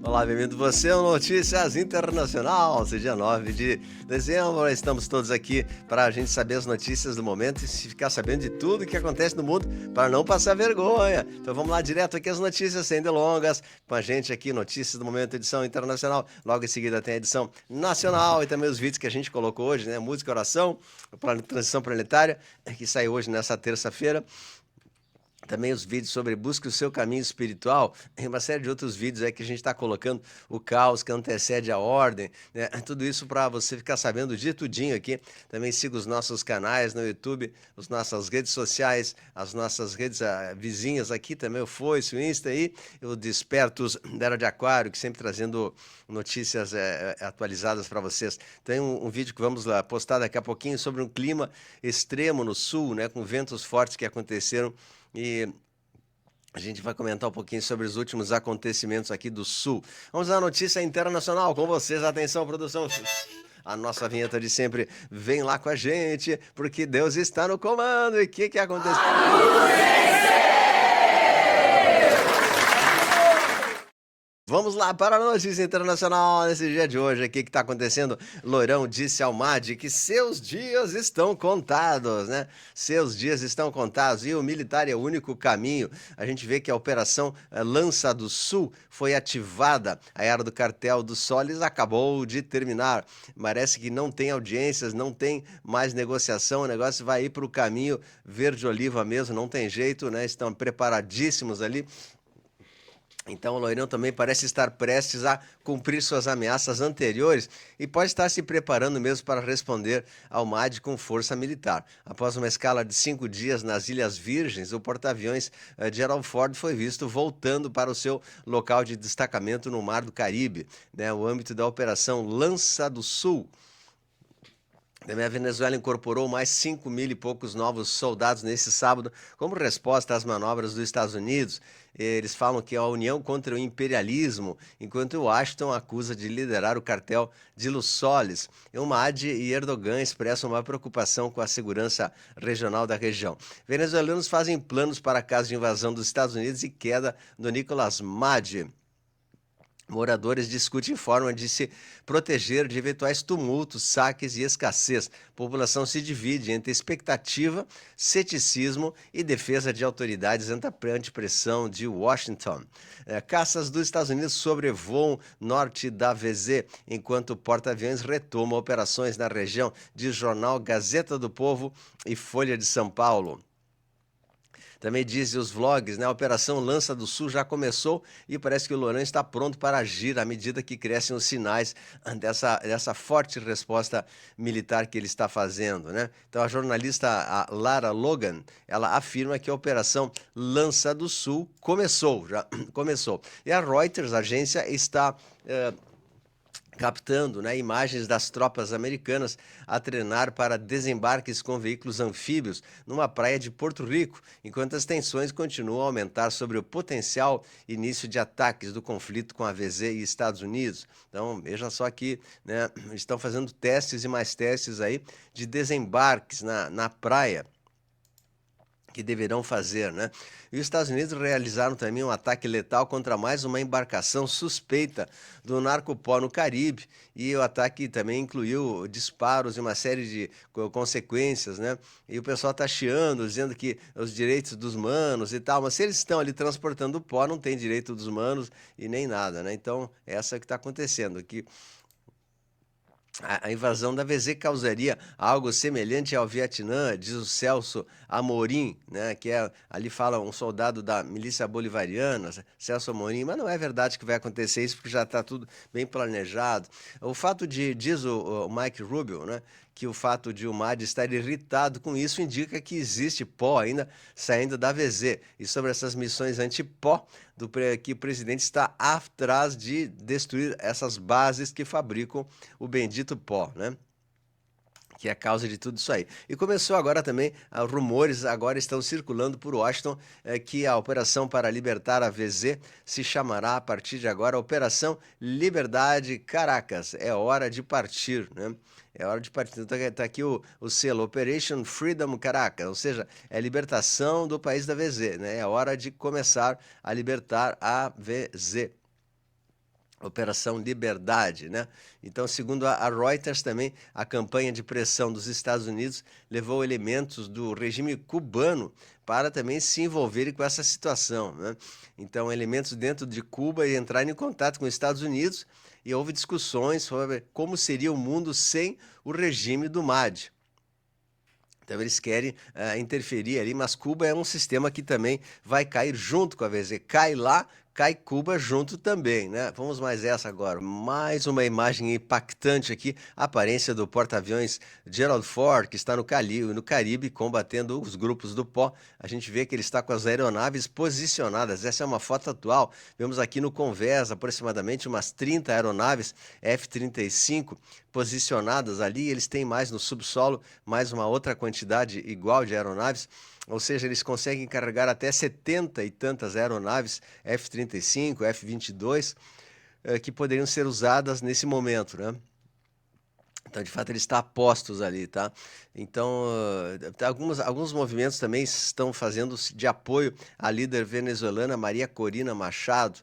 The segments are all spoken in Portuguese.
Olá, bem-vindo você ao Notícias Internacional. Hoje é dia 9 de dezembro, estamos todos aqui para a gente saber as notícias do momento e ficar sabendo de tudo que acontece no mundo para não passar vergonha. Então vamos lá direto aqui as notícias sem delongas, com a gente aqui, Notícias do Momento, edição internacional. Logo em seguida tem a edição nacional e também os vídeos que a gente colocou hoje, né? Música, oração, transição planetária, que saiu hoje nessa terça-feira. Também os vídeos sobre busque o seu caminho espiritual e uma série de outros vídeos aí que a gente está colocando o caos que antecede a ordem, né? Tudo isso para você ficar sabendo de tudinho aqui. Também siga os nossos canais no YouTube, as nossas redes sociais, as nossas redes vizinhas aqui também, o Foice, o Insta aí, o Despertos da Era de Aquário, que sempre trazendo notícias atualizadas para vocês. Tem um vídeo que vamos lá postar daqui a pouquinho sobre um clima extremo no sul, né? Com ventos fortes que aconteceram. E a gente vai comentar um pouquinho sobre os últimos acontecimentos aqui do Sul. Vamos à notícia internacional com vocês. Atenção, produção. A nossa vinheta de sempre vem lá com a gente, porque Deus está no comando. E o que aconteceu? Vamos lá para a notícia internacional nesse dia de hoje. O que está acontecendo? Loirão disse ao Madi que seus dias estão contados, né? Seus dias estão contados e o militar é o único caminho. A gente vê que a Operação Lança do Sul foi ativada. A era do cartel dos Solis acabou de terminar. Parece que não tem audiências, não tem mais negociação. O negócio vai ir para o caminho verde-oliva mesmo, não tem jeito, né? Estão preparadíssimos ali. Então o Loirão também parece estar prestes a cumprir suas ameaças anteriores e pode estar se preparando mesmo para responder ao MAD com força militar. Após uma escala de 5 dias nas Ilhas Virgens, o porta-aviões Gerald Ford foi visto voltando para o seu local de destacamento no Mar do Caribe, né, o âmbito da Operação Lança do Sul. Também a Venezuela incorporou mais 5 mil e poucos novos soldados nesse sábado como resposta às manobras dos Estados Unidos. Eles falam que é a união contra o imperialismo, enquanto Washington acusa de liderar o cartel de Los Solis. Madi e Erdogan expressam uma preocupação com a segurança regional da região. Venezuelanos fazem planos para caso de invasão dos Estados Unidos e queda do Nicolás Maduro. Moradores discutem forma de se proteger de eventuais tumultos, saques e escassez. A população se divide entre expectativa, ceticismo e defesa de autoridades ante pressão de Washington. Caças dos Estados Unidos sobrevoam norte da VZ, enquanto porta-aviões retomam operações na região, diz jornal Gazeta do Povo e Folha de São Paulo. Também dizem os vlogs, né? A Operação Lança do Sul já começou e parece que o Loirão está pronto para agir à medida que crescem os sinais dessa forte resposta militar que ele está fazendo, né? Então a jornalista a Lara Logan, ela afirma que a Operação Lança do Sul já começou. E a Reuters, a agência, está captando, né, imagens das tropas americanas a treinar para desembarques com veículos anfíbios numa praia de Porto Rico, enquanto as tensões continuam a aumentar sobre o potencial início de ataques do conflito com a VZ e Estados Unidos. Então, veja só que, né, estão fazendo testes e mais testes aí de desembarques na praia que deverão fazer, né? E os Estados Unidos realizaram também um ataque letal contra mais uma embarcação suspeita do narcopó no Caribe, e o ataque também incluiu disparos e uma série de consequências, né? E o pessoal tá chiando, dizendo que os direitos dos humanos e tal, mas se eles estão ali transportando pó, não tem direito dos humanos e nem nada, né? Então, essa é o que está acontecendo aqui. A invasão da VZ causaria algo semelhante ao Vietnã, diz o Celso Amorim, né, que ali fala um soldado da milícia bolivariana, Celso Amorim, mas não é verdade que vai acontecer isso, porque já está tudo bem planejado. O fato diz o Mike Rubio, né, que o fato de o Madi estar irritado com isso indica que existe pó ainda saindo da VZ. E sobre essas missões anti-pó, que o presidente está atrás de destruir essas bases que fabricam o bendito pó, né? Que é a causa de tudo isso aí. E começou agora também, rumores agora estão circulando por Washington, que a operação para libertar a VZ se chamará a partir de agora Operação Liberdade Caracas. É hora de partir, né? É hora de partir. Então, tá aqui o selo Operation Freedom Caracas, ou seja, é a libertação do país da VZ, né? É hora de começar a libertar a VZ. Operação Liberdade, né? Então, segundo a Reuters também, a campanha de pressão dos Estados Unidos levou elementos do regime cubano para também se envolverem com essa situação, né? Então, elementos dentro de Cuba entraram em contato com os Estados Unidos e houve discussões sobre como seria o mundo sem o regime do MAD. Então eles querem interferir ali, mas Cuba é um sistema que também vai cair junto com a VZ. Cai lá, cai Cuba junto também, né? Vamos mais essa agora. Mais uma imagem impactante aqui, a aparência do porta-aviões Gerald Ford, que está no Caribe combatendo os grupos do pó. A gente vê que ele está com as aeronaves posicionadas. Essa é uma foto atual. Vemos aqui no Convés aproximadamente umas 30 aeronaves F-35 posicionadas ali. Eles têm mais no subsolo, mais uma outra quantidade igual de aeronaves, ou seja, eles conseguem carregar até 70 e tantas aeronaves F-35, F-22, que poderiam ser usadas nesse momento, né? Então, de fato, ele está a postos ali, tá? Então, alguns movimentos também estão fazendo de apoio à líder venezuelana Maria Corina Machado.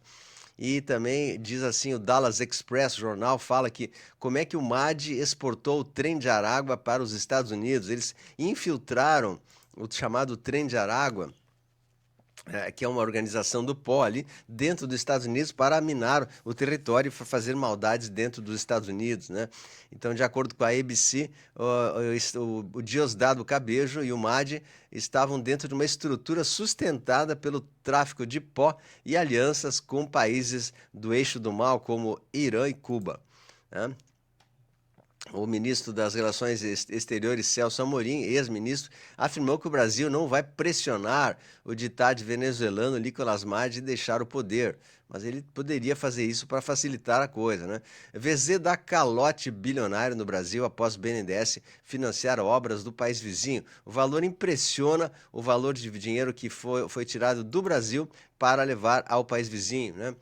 E também diz assim, o Dallas Express jornal fala que como é que o MAD exportou o trem de Aragua para os Estados Unidos. Eles infiltraram o chamado trem de Aragua, que é uma organização do pó ali, dentro dos Estados Unidos para minar o território e fazer maldades dentro dos Estados Unidos, né? Então, de acordo com a ABC, o Diosdado Cabejo e o MAD estavam dentro de uma estrutura sustentada pelo tráfico de pó e alianças com países do eixo do mal, como Irã e Cuba, né? O ministro das Relações Exteriores, Celso Amorim, ex-ministro, afirmou que o Brasil não vai pressionar o ditado venezuelano Nicolás Maduro de deixar o poder, mas ele poderia fazer isso para facilitar a coisa, né? VZ dá calote bilionário no Brasil após BNDES financiar obras do país vizinho. O valor impressiona o valor de dinheiro que foi tirado do Brasil para levar ao país vizinho, né?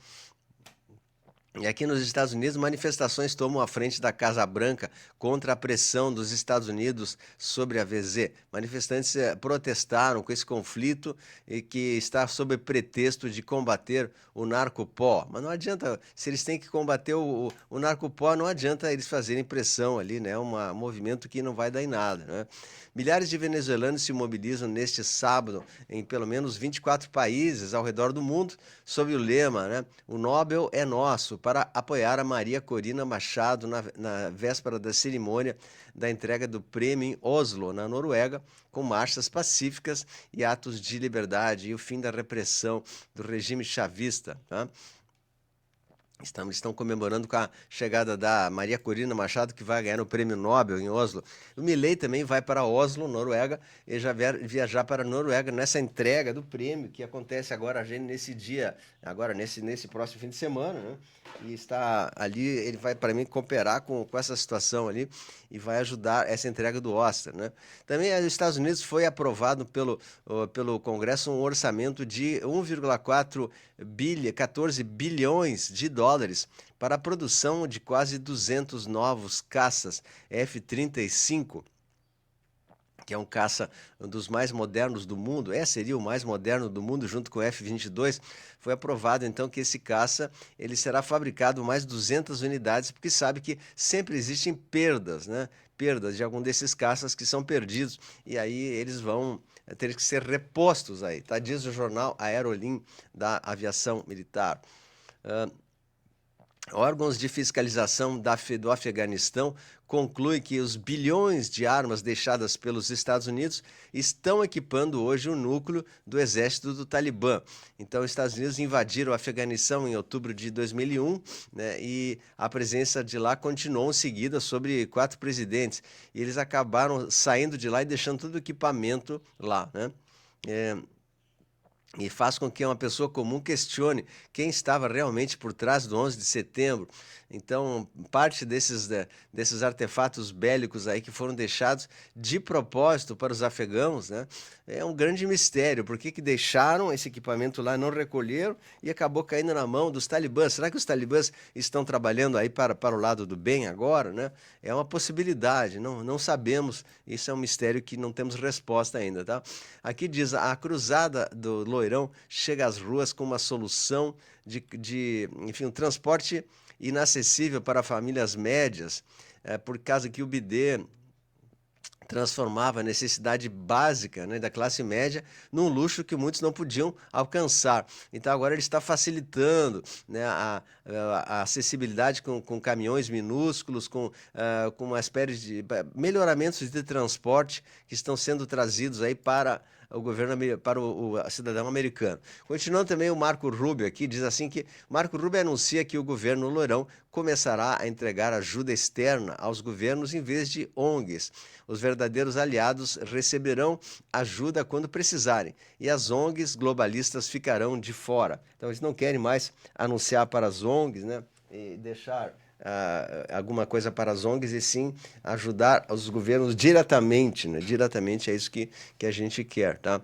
E aqui nos Estados Unidos, manifestações tomam a frente da Casa Branca contra a pressão dos Estados Unidos sobre a VZ. Manifestantes protestaram com esse conflito e que está sob pretexto de combater o narcopó. Mas não adianta, se eles têm que combater o narcopó, não adianta eles fazerem pressão ali, né? É um movimento que não vai dar em nada, né? Milhares de venezuelanos se mobilizam neste sábado em pelo menos 24 países ao redor do mundo sob o lema, né? O Nobel é nosso, para apoiar a Maria Corina Machado na véspera da cerimônia da entrega do prêmio em Oslo, na Noruega, com marchas pacíficas e atos de liberdade e o fim da repressão do regime chavista, tá? Estão comemorando com a chegada da Maria Corina Machado, que vai ganhar o prêmio Nobel em Oslo. O Milei também vai para Oslo, Noruega, e já viajar para a Noruega nessa entrega do prêmio, que acontece agora nesse dia, agora nesse próximo fim de semana, né? E está ali, ele vai, para mim, cooperar com essa situação ali e vai ajudar essa entrega do Oscar, né? Também nos Estados Unidos foi aprovado pelo Congresso um orçamento de 14 bilhões de dólares para a produção de quase 200 novos caças F-35, que é um caça um dos mais modernos do mundo, seria o mais moderno do mundo junto com o F-22, foi aprovado então que esse caça ele será fabricado mais 200 unidades, porque sabe que sempre existem perdas, né? Perdas de algum desses caças que são perdidos, e aí eles vão ter que ser repostos aí, tá? Diz o jornal Aerolim da Aviação Militar. Órgãos de fiscalização do Afeganistão concluem que os bilhões de armas deixadas pelos Estados Unidos estão equipando hoje o núcleo do exército do Talibã. Então, os Estados Unidos invadiram o Afeganistão em outubro de 2001, né, e a presença de lá continuou seguida sobre 4 presidentes. E eles acabaram saindo de lá e deixando todo o equipamento lá, né? E faz com que uma pessoa comum questione quem estava realmente por trás do 11 de setembro. Então, parte desses artefatos bélicos aí que foram deixados de propósito para os afegãos, né, é um grande mistério. Por que deixaram esse equipamento lá, não recolheram e acabou caindo na mão dos talibãs? Será que os talibãs estão trabalhando aí para o lado do bem agora, né? É uma possibilidade, não sabemos. Isso é um mistério que não temos resposta ainda, tá? Aqui diz, a cruzada do Loirão chega às ruas com uma solução enfim, um transporte inacessível para famílias médias, por causa que o BD transformava a necessidade básica, né, da classe média num luxo que muitos não podiam alcançar. Então agora ele está facilitando, né, a acessibilidade com caminhões minúsculos, com uma espécie de melhoramentos de transporte que estão sendo trazidos aí para o governo, para o cidadão americano. Continuando também o Marco Rubio aqui, diz assim que Marco Rubio anuncia que o governo Loirão começará a entregar ajuda externa aos governos em vez de ONGs. Os verdadeiros aliados receberão ajuda quando precisarem e as ONGs globalistas ficarão de fora. Então eles não querem mais anunciar para as ONGs, né, e deixar alguma coisa para as ONGs, e sim ajudar os governos diretamente, né? Diretamente é isso que a gente quer, tá?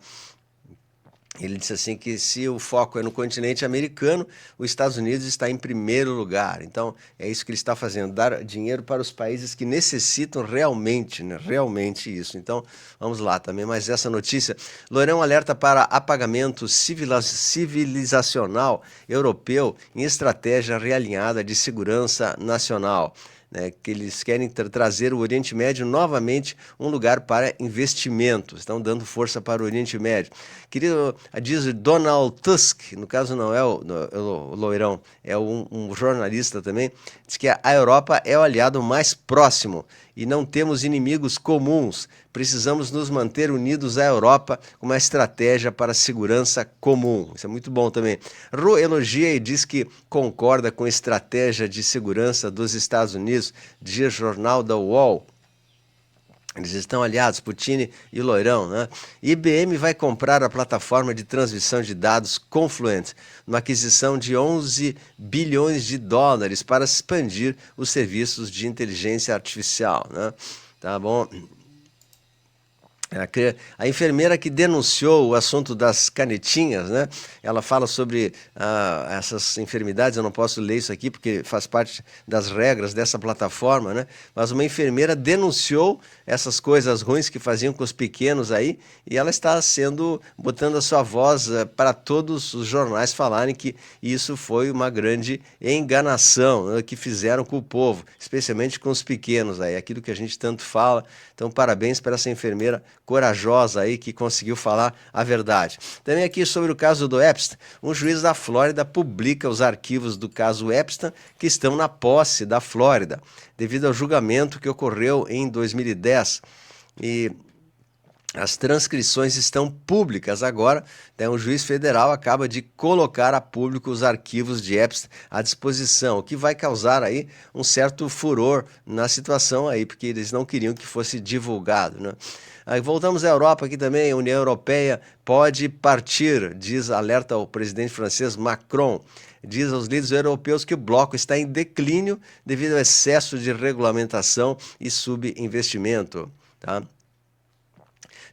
Ele disse assim que se o foco é no continente americano, os Estados Unidos está em primeiro lugar. Então, é isso que ele está fazendo, dar dinheiro para os países que necessitam realmente, né? Realmente isso. Então, vamos lá também. Mas essa notícia, Loirão alerta para apagamento civilizacional europeu em estratégia realinhada de segurança nacional. Né, que eles querem trazer o Oriente Médio novamente um lugar para investimentos, estão dando força para o Oriente Médio. Querido, diz Donald Tusk, no caso não é o Loirão, é um jornalista também, diz que a Europa é o aliado mais próximo e não temos inimigos comuns. Precisamos nos manter unidos à Europa com uma estratégia para a segurança comum. Isso é muito bom também. Ru elogia e diz que concorda com a estratégia de segurança dos Estados Unidos, diz o jornal The Wall. Eles estão aliados, Putin e Loirão, né? IBM vai comprar a plataforma de transmissão de dados Confluent, numa aquisição de 11 bilhões de dólares para expandir os serviços de inteligência artificial, né? Tá bom? A enfermeira que denunciou o assunto das canetinhas, né? Ela fala sobre essas enfermidades. Eu não posso ler isso aqui porque faz parte das regras dessa plataforma, né? Mas uma enfermeira denunciou essas coisas ruins que faziam com os pequenos aí, e ela está botando a sua voz para todos os jornais falarem que isso foi uma grande enganação, né, que fizeram com o povo, especialmente com os pequenos aí, aquilo que a gente tanto fala. Então, parabéns para essa enfermeira corajosa aí que conseguiu falar a verdade. Também aqui sobre o caso do Epstein, um juiz da Flórida publica os arquivos do caso Epstein que estão na posse da Flórida, devido ao julgamento que ocorreu em 2010. E as transcrições estão públicas agora, né? O juiz federal acaba de colocar a público os arquivos de Epstein à disposição, o que vai causar aí um certo furor na situação aí, porque eles não queriam que fosse divulgado, né? Aí voltamos à Europa aqui também. A União Europeia pode partir, alerta o presidente francês Macron. Diz aos líderes europeus que o bloco está em declínio devido ao excesso de regulamentação e subinvestimento, tá?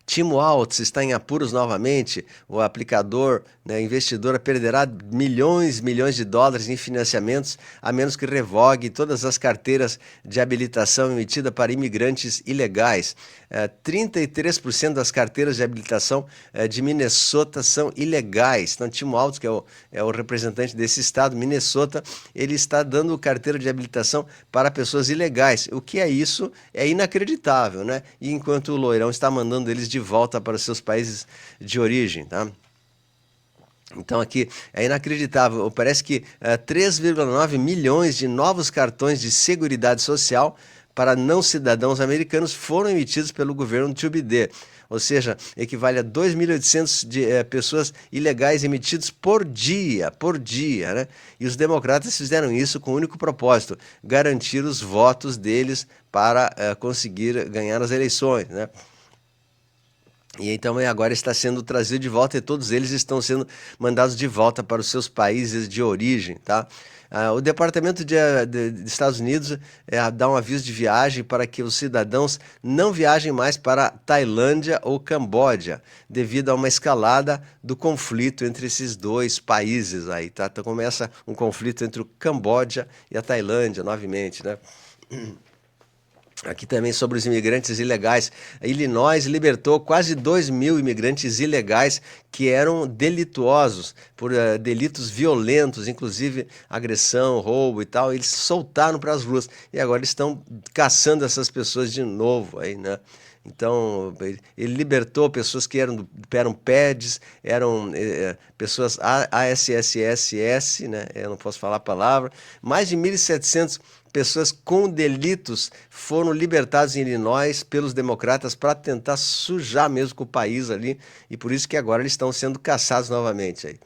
Timo Alts está em apuros novamente. O aplicador, né, investidor, perderá milhões de dólares em financiamentos, a menos que revogue todas as carteiras de habilitação emitida para imigrantes ilegais. 33% das carteiras de habilitação de Minnesota são ilegais. Então, Timo Alts, que é o representante desse estado, Minnesota, ele está dando carteira de habilitação para pessoas ilegais. O que é isso? É inacreditável, né? E enquanto o Loirão está mandando eles de volta para os seus países de origem, tá? Então aqui é inacreditável. Parece que 3,9 milhões de novos cartões de Seguridade Social para não cidadãos americanos foram emitidos pelo governo Joe Biden. Ou seja, equivale a 2.800 pessoas ilegais emitidos por dia, né? E os democratas fizeram isso com o único propósito: garantir os votos deles para conseguir ganhar as eleições, né? E então agora está sendo trazido de volta, e todos eles estão sendo mandados de volta para os seus países de origem, tá? O Departamento de Estados Unidos dá um aviso de viagem para que os cidadãos não viajem mais para Tailândia ou Camboja, devido a uma escalada do conflito entre esses dois países aí, tá? Então começa um conflito entre o Camboja e a Tailândia, novamente, né? Aqui também sobre os imigrantes ilegais. Illinois libertou quase 2.000 imigrantes ilegais que eram delituosos, por delitos violentos, inclusive agressão, roubo e tal. Eles soltaram para as ruas e agora estão caçando essas pessoas de novo aí, né? Então, ele libertou pessoas que eram PEDs, eram pessoas ASSSS, né? Eu não posso falar a palavra. Mais de 1.700 pessoas com delitos foram libertadas em Illinois pelos democratas para tentar sujar mesmo com o país ali, e por isso que agora eles estão sendo caçados novamente aí.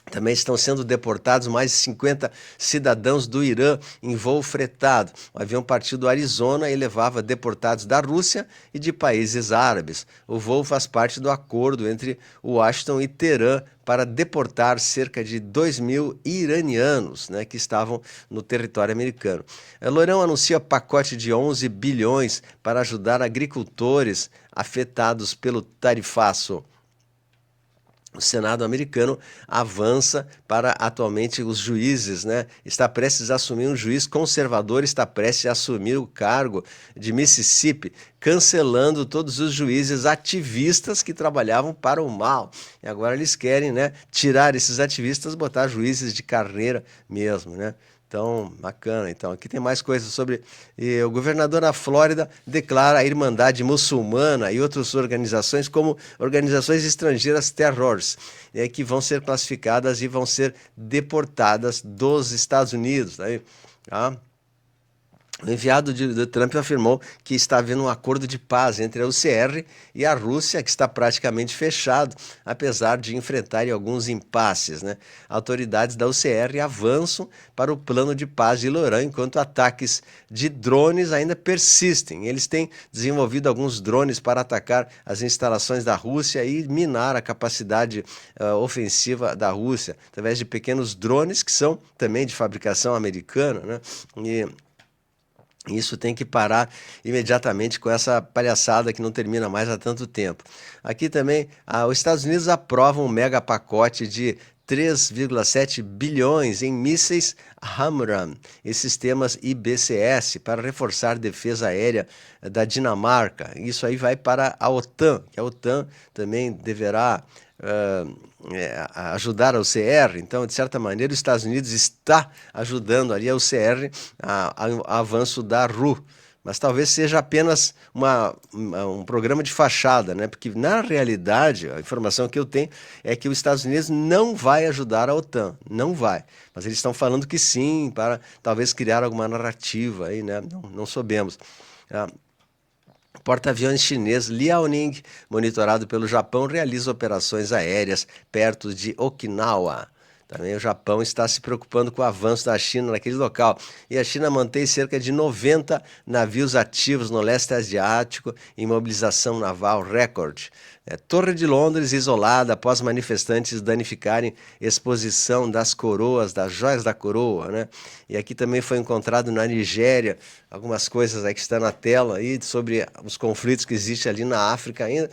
Também estão sendo deportados mais de 50 cidadãos do Irã em voo fretado. O avião partiu do Arizona e levava deportados da Rússia e de países árabes. O voo faz parte do acordo entre Washington e Teherã para deportar cerca de 2.000 iranianos, né, que estavam no território americano. Lourão anuncia pacote de 11 bilhões para ajudar agricultores afetados pelo tarifaço. O Senado americano avança para atualmente os juízes, né? Está prestes a assumir um juiz conservador, está prestes a assumir o cargo de Mississippi, cancelando todos os juízes ativistas que trabalhavam para o mal. E agora eles querem, né, tirar esses ativistas, botar juízes de carreira mesmo, né? Então, bacana. Então, aqui tem mais coisas sobre... o governador da Flórida declara a Irmandade Muçulmana e outras organizações como organizações estrangeiras terrores, que vão ser classificadas e vão ser deportadas dos Estados Unidos. Tá? O enviado de Trump afirmou que está havendo um acordo de paz entre a UCR e a Rússia, que está praticamente fechado, apesar de enfrentarem alguns impasses, né? Autoridades da UCR avançam para o plano de paz de Lourão, enquanto ataques de drones ainda persistem. Eles têm desenvolvido alguns drones para atacar as instalações da Rússia e minar a capacidade ofensiva da Rússia, através de pequenos drones que são também de fabricação americana, né? Isso tem que parar imediatamente com essa palhaçada que não termina mais há tanto tempo. Aqui também, os Estados Unidos aprovam um mega pacote de 3,7 bilhões em mísseis HIMARS e sistemas IBCS para reforçar a defesa aérea da Dinamarca. Isso aí vai para a OTAN, que a OTAN também deverá ajudar a UCR. Então, de certa maneira, os Estados Unidos está ajudando ali a UCR ao avanço da RU. Mas talvez seja apenas um programa de fachada, né? Porque, na realidade, a informação que eu tenho é que os Estados Unidos não vai ajudar a OTAN, não vai. Mas eles estão falando que sim, para talvez criar alguma narrativa aí, né? Não sabemos. Porta-aviões chinês Liaoning, monitorado pelo Japão, realiza operações aéreas perto de Okinawa. Também o Japão está se preocupando com o avanço da China naquele local. E a China mantém cerca de 90 navios ativos no leste asiático em mobilização naval recorde. Torre de Londres isolada após manifestantes danificarem exposição das coroas, das joias da coroa, né? E aqui também foi encontrado na Nigéria algumas coisas aí que estão na tela aí sobre os conflitos que existem ali na África ainda.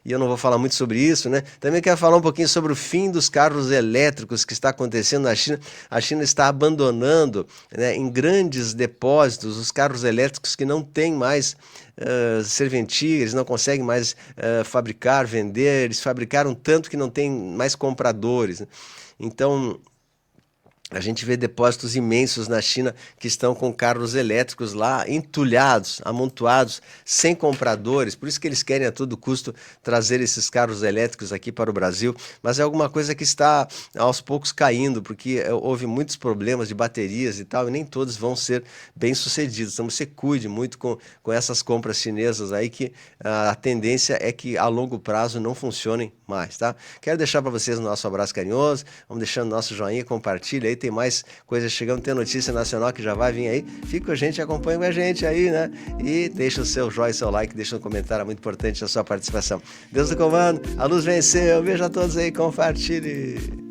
E eu não vou falar muito sobre isso, né? Também quero falar um pouquinho sobre o fim dos carros elétricos que está acontecendo na China. A China está abandonando, né, em grandes depósitos os carros elétricos que não têm mais serventia, eles não conseguem mais fabricar, vender. Eles fabricaram tanto que não tem mais compradores, né? Então, a gente vê depósitos imensos na China que estão com carros elétricos lá entulhados, amontoados, sem compradores. Por isso que eles querem a todo custo trazer esses carros elétricos aqui para o Brasil. Mas é alguma coisa que está aos poucos caindo, porque houve muitos problemas de baterias e tal, e nem todos vão ser bem-sucedidos. Então você cuide muito com essas compras chinesas aí, que a tendência é que a longo prazo não funcionem mais, tá? Quero deixar para vocês o nosso abraço carinhoso. Vamos deixando nosso joinha, compartilha aí. Tem mais coisas chegando, tem notícia nacional que já vai vir aí. Fica com a gente, acompanha com a gente aí, né? E deixa o seu joinha, seu like, deixa um comentário, é muito importante a sua participação. Deus do comando, a luz venceu. Beijo a todos aí, compartilhe.